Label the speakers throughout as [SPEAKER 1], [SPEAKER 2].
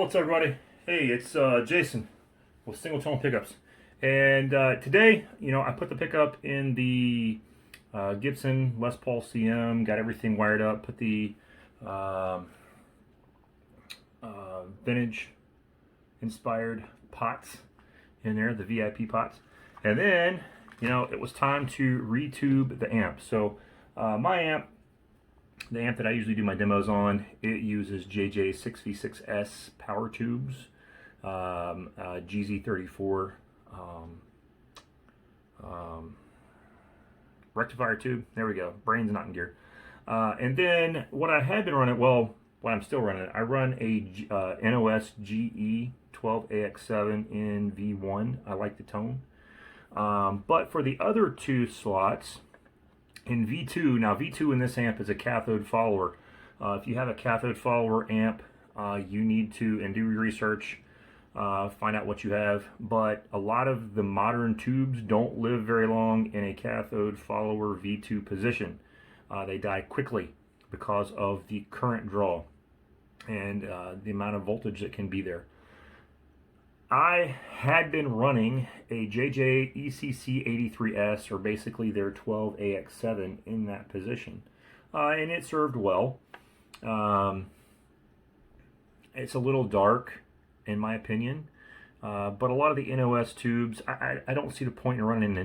[SPEAKER 1] What's up, everybody? Hey, it's Jason with Singletone Pickups, and today, I put the pickup in the Gibson Les Paul CM, got everything wired up, put the vintage inspired pots in there, the VIP pots, and then, it was time to retube the amp. So my amp, the amp that I usually do my demos on, it uses JJ 6V6S power tubes, GZ34 rectifier tube. There we go. Brains not in gear. And then what I had been running, well, what I'm still running, I run a NOS GE 12AX7 in V1. I like the tone. But for the other two slots, in V2, now V2 in this amp is a cathode follower. If you have a cathode follower amp, you need to, and do your research, find out what you have. But a lot of the modern tubes don't live very long in a cathode follower V2 position. They die quickly because of the current draw and the amount of voltage that can be there. I had been running a JJ ECC83S, or basically their 12AX7, in that position, and it served well. It's a little dark, in my opinion, but a lot of the NOS tubes, I don't see the point in running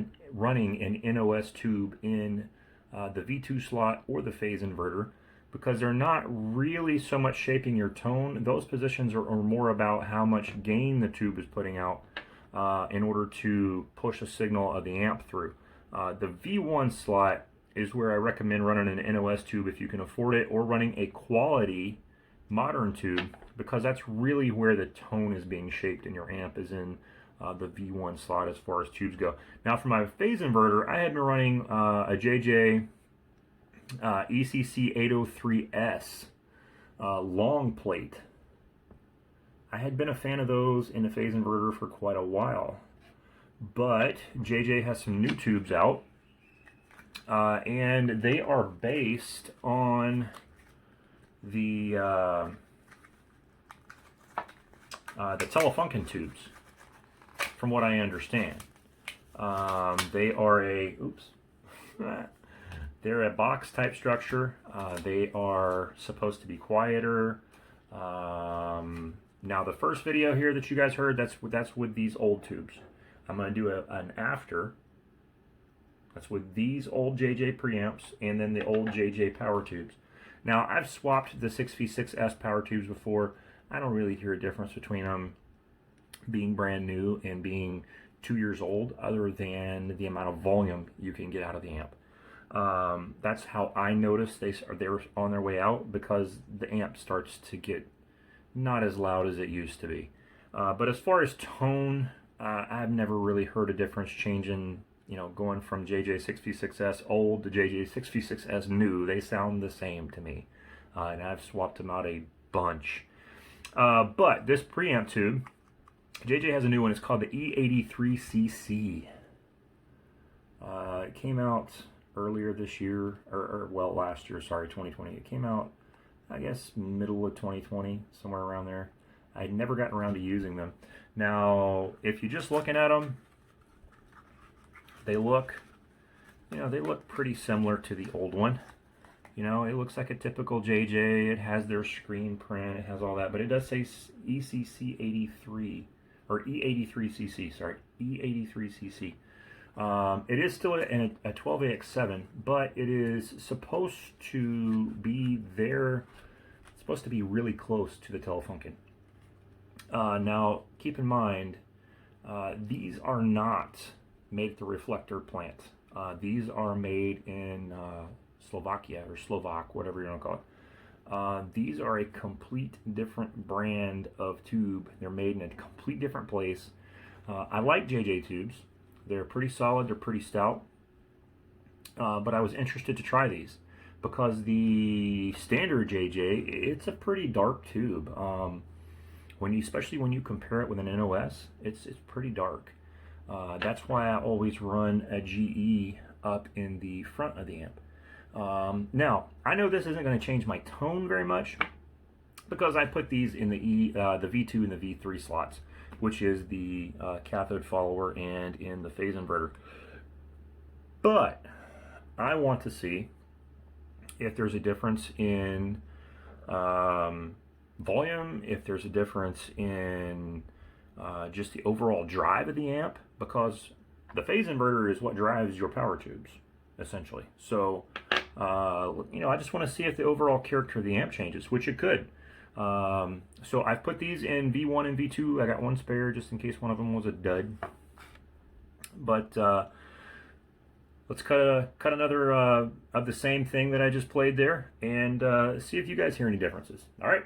[SPEAKER 1] an NOS tube in the V2 slot or the phase inverter, because they're not really so much shaping your tone. Those positions are more about how much gain the tube is putting out in order to push a signal of the amp through. The V1 slot is where I recommend running an NOS tube if you can afford it, or running a quality modern tube, because that's really where the tone is being shaped in your amp, is in the V1 slot as far as tubes go. Now for my phase inverter, I had been running a JJ ECC803S long plate. I had been a fan of those in the phase inverter for quite a while, but JJ has some new tubes out, and they are based on the Telefunken tubes, from what I understand. They are a they're a box type structure. They are supposed to be quieter. Now the first video here that you guys heard, that's with these old tubes. I'm going to do an after. That's with these old JJ preamps and then the old JJ power tubes. Now I've swapped the 6V6S power tubes before. I don't really hear a difference between them being brand new and being 2 years old, other than the amount of volume you can get out of the amp. That's how I noticed they're on their way out, because the amp starts to get not as loud as it used to be. But as far as tone, I've never really heard a difference changing, going from JJ 6V6S old to JJ 6V6S new. They sound the same to me, and I've swapped them out a bunch. But this preamp tube, JJ has a new one. It's called the E83CC. It came out earlier this year, or well, last year, sorry, 2020. It came out, I guess, middle of 2020, somewhere around there. I'd never gotten around to using them. Now, if you're just looking at them, they look pretty similar to the old one. It looks like a typical JJ. It has their screen print, it has all that, but it does say ECC83, or E83CC, sorry, E83CC. It is still a 12AX7, but it is supposed to be really close to the Telefunken. Now, keep in mind, these are not made at the reflector plant. These are made in Slovakia, or Slovak, whatever you want to call it. These are a complete different brand of tube. They're made in a complete different place. I like JJ tubes. They're pretty solid, they're pretty stout, but I was interested to try these because the standard JJ, it's a pretty dark tube. Especially when you compare it with an NOS, it's pretty dark. That's why I always run a GE up in the front of the amp. Now, I know this isn't going to change my tone very much, because I put these in the the V2 and the V3 slots, which is the cathode follower and in the phase inverter. But I want to see if there's a difference in volume, if there's a difference in just the overall drive of the amp, because the phase inverter is what drives your power tubes, essentially. So, I just want to see if the overall character of the amp changes, which it could. So I've put these in V1 and V2. I got one spare just in case one of them was a dud. But let's cut another of the same thing that I just played there and see if you guys hear any differences. All right.